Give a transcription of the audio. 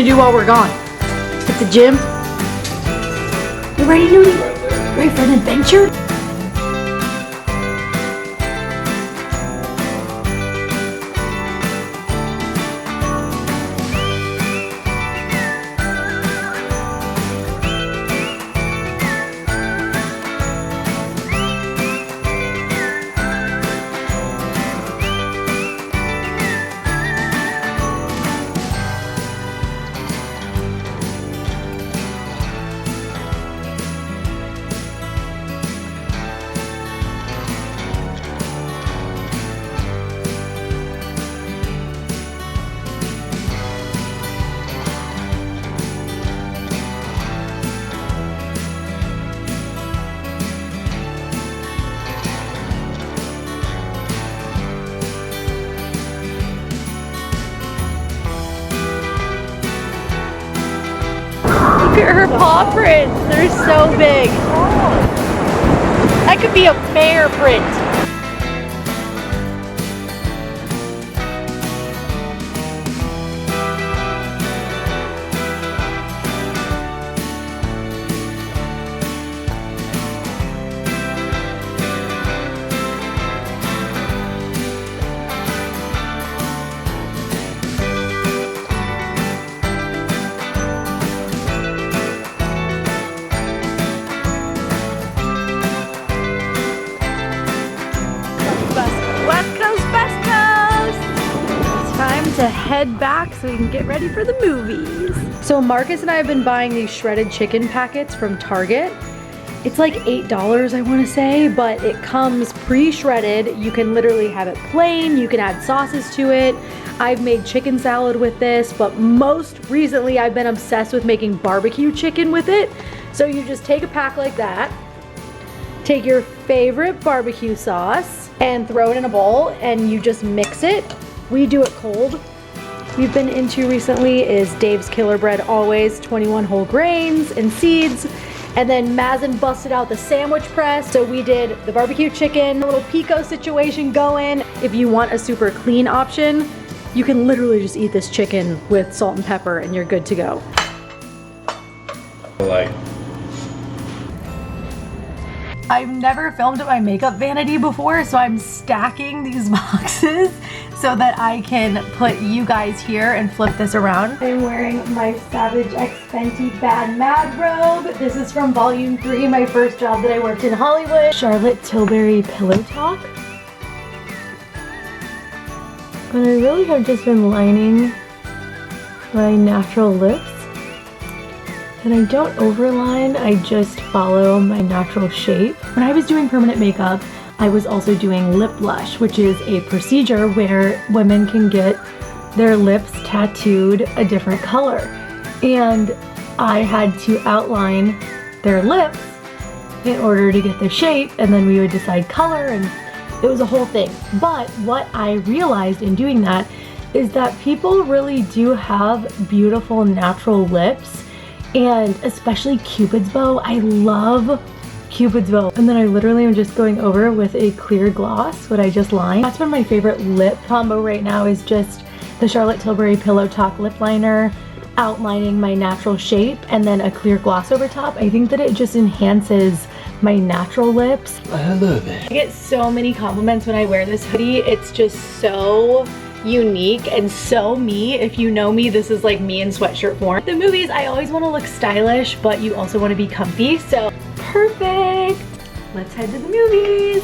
gonna do while we're gone? Hit the gym? You ready, Nudie? Ready for an adventure? Look at her paw prints. They're so big. That could be a bear print. To head back so we can get ready for the movies. So Marcus and I have been buying these shredded chicken packets from Target. It's like $8, I want to say, but it comes pre-shredded. You can literally have it plain, you can add sauces to it. I've made chicken salad with this, but most recently I've been obsessed with making barbecue chicken with it. So you just take a pack like that, take your favorite barbecue sauce and throw it in a bowl and you just mix it. We do it cold. We've been into recently is Dave's Killer Bread Always, 21 whole grains and seeds. And then Mazen busted out the sandwich press. So we did the barbecue chicken, a little pico situation going. If you want a super clean option, you can literally just eat this chicken with salt and pepper and you're good to go. I've never filmed at my makeup vanity before, so I'm stacking these boxes so that I can put you guys here and flip this around. I'm wearing my Savage X Fenty BadMad robe. This is from volume 3, my first job that I worked in Hollywood. Charlotte Tilbury Pillow Talk. And I really have just been lining my natural lips. And I don't overline, I just follow my natural shape. When I was doing permanent makeup, I was also doing lip blush, which is a procedure where women can get their lips tattooed a different color. And I had to outline their lips in order to get the shape, and then we would decide color, and it was a whole thing. But what I realized in doing that is that people really do have beautiful natural lips. And especially Cupid's bow. I love Cupid's bow. And then I literally am just going over with a clear gloss, what I just lined. That's been my favorite lip combo right now, is just the Charlotte Tilbury Pillow Talk lip liner, outlining my natural shape, and then a clear gloss over top. I think that it just enhances my natural lips. I love it. I get so many compliments when I wear this hoodie. It's just so unique and so me. If you know me, this is like me in sweatshirt form. The movies, I always want to look stylish, but you also want to be comfy, so perfect. Let's head to the movies.